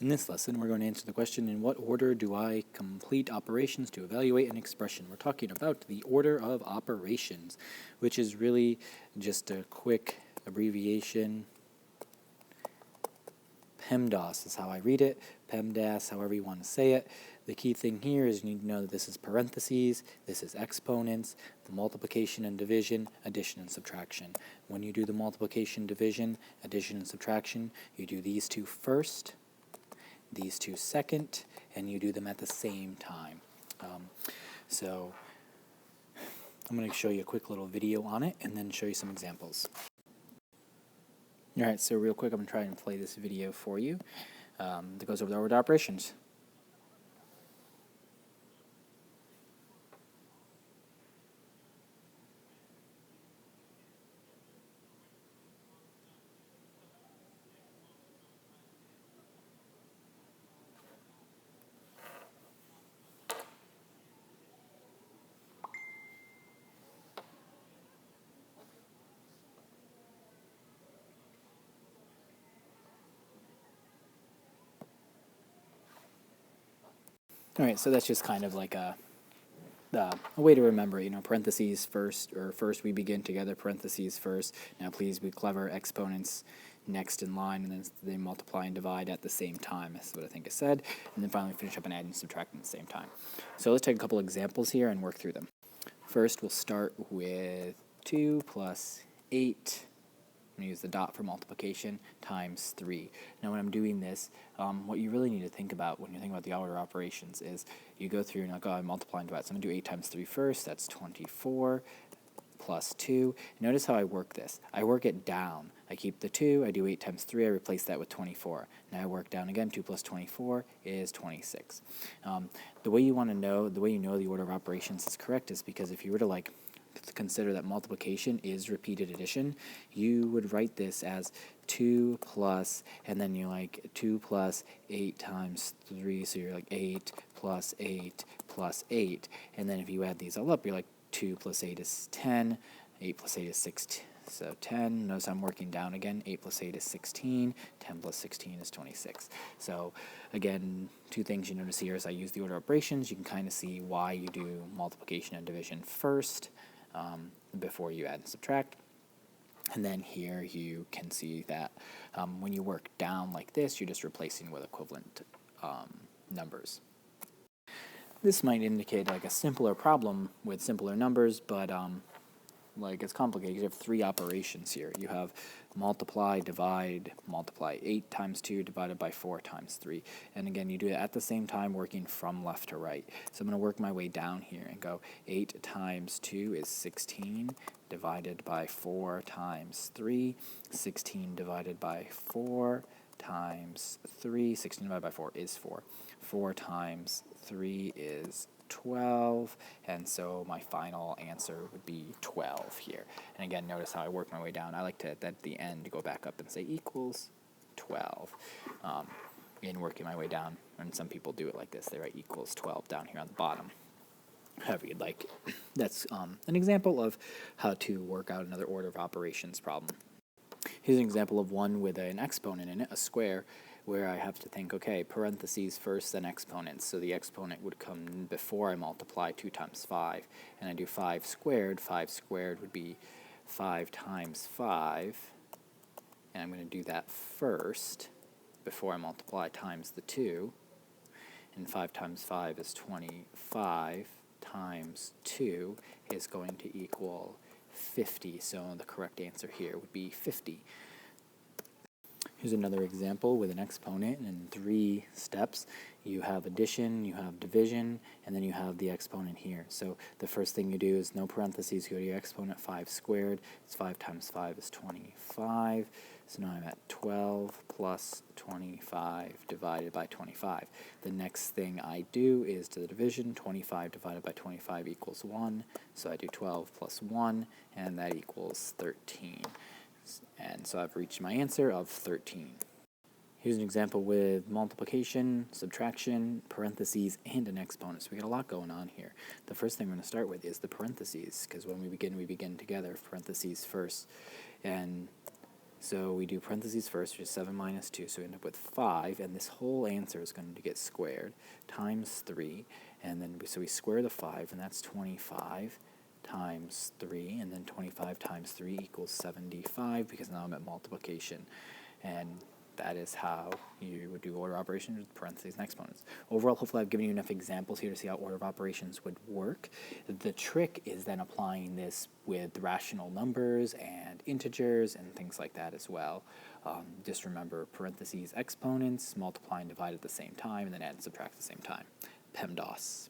In this lesson, we're going to answer the question, in what order do I complete operations to evaluate an expression? We're talking about the order of operations, which is really just a quick abbreviation. PEMDAS is how I read it, PEMDAS, however you want to say it. The key thing here is you need to know that this is parentheses, this is exponents, the multiplication and division, addition and subtraction. When you do the multiplication, division, addition and subtraction, you do these two first, these two second, and you do them at the same time. So I'm going to show you a quick little video on it and then show you some examples. Alright, so real quick, I'm going to try and play this video for you that goes over the order of operations. Alright, so that's just kind of like a way to remember, parentheses first, or first we begin together, parentheses first. Now please be clever, exponents next in line, and then they multiply and divide at the same time. That's what I think is said. And then finally finish up and add and subtract at the same time. So let's take a couple examples here and work through them. First, we'll start with 2 plus 8. I'm going to use the dot for multiplication, times 3. Now when I'm doing this, what you really need to think about when you think about the order operations is you go through and like, I multiply and divide. So I'm going to do 8 times 3 first. That's 24 plus 2. Notice how I work this. I work it down. I keep the 2. I do 8 times 3. I replace that with 24. Now I work down again. 2 plus 24 is 26. The way you want to know, the way you know the order of operations is correct is because if you were to consider that multiplication is repeated addition, you would write this as 2 plus, and then you're 2 plus 8 times 3, so you're 8 plus 8 plus 8, and then if you add these all up, you're 2 plus 8 is 10, 8 plus 8 is 16, so 10, notice I'm working down again, 8 plus 8 is 16, 10 plus 16 is 26. So again, two things you notice here is I use the order of operations. You can kind of see why you do multiplication and division first, before you add and subtract. And then here you can see that when you work down like this, you're just replacing with equivalent numbers. This might indicate a simpler problem with simpler numbers, but it's complicated. You have 3 operations here. You have multiply, divide, multiply. 8 times 2 divided by 4 times 3. And again, you do it at the same time working from left to right. So I'm going to work my way down here and go 8 times 2 is 16 divided by 4 times 3. 16 divided by 4 times 3. 16 divided by 4 is 4. 4 times 3 is 12, and so my final answer would be 12 here. And again, notice how I work my way down. I like to, at the end, go back up and say equals 12 in working my way down. And some people do it like this. They write equals 12 down here on the bottom, however you'd like. That's an example of how to work out another order of operations problem. Here's an example of one with an exponent in it, a square, where I have to think, okay, parentheses first, then exponents. So the exponent would come before I multiply 2 times 5. And I do 5 squared. 5 squared would be 5 times 5. And I'm going to do that first before I multiply times the 2. And 5 times 5 is 25 times 2 is going to equal 50. So the correct answer here would be 50. Here's another example with an exponent in 3 steps. You have addition, you have division, and then you have the exponent here. So the first thing you do is no parentheses, go to your exponent, 5 squared. It's 5 times 5 is 25. So now I'm at 12 plus 25 divided by 25. The next thing I do is to the division, 25 divided by 25 equals 1. So I do 12 plus 1, and that equals 13. And so I've reached my answer of 13. Here's an example with multiplication, subtraction, parentheses, and an exponent. So we got a lot going on here. The first thing we're going to start with is the parentheses, because when we begin together, parentheses first. And So we do parentheses first, which is 7 minus 2, so we end up with 5, and this whole answer is going to get squared, times 3, and then so we square the 5, and that's 25 times 3, and then 25 times 3 equals 75, because now I'm at multiplication, and that is how you would do order operations with parentheses and exponents. Overall, hopefully I've given you enough examples here to see how order of operations would work. The trick is then applying this with rational numbers and integers and things like that as well. Just remember parentheses, exponents, multiply and divide at the same time, and then add and subtract at the same time. PEMDAS.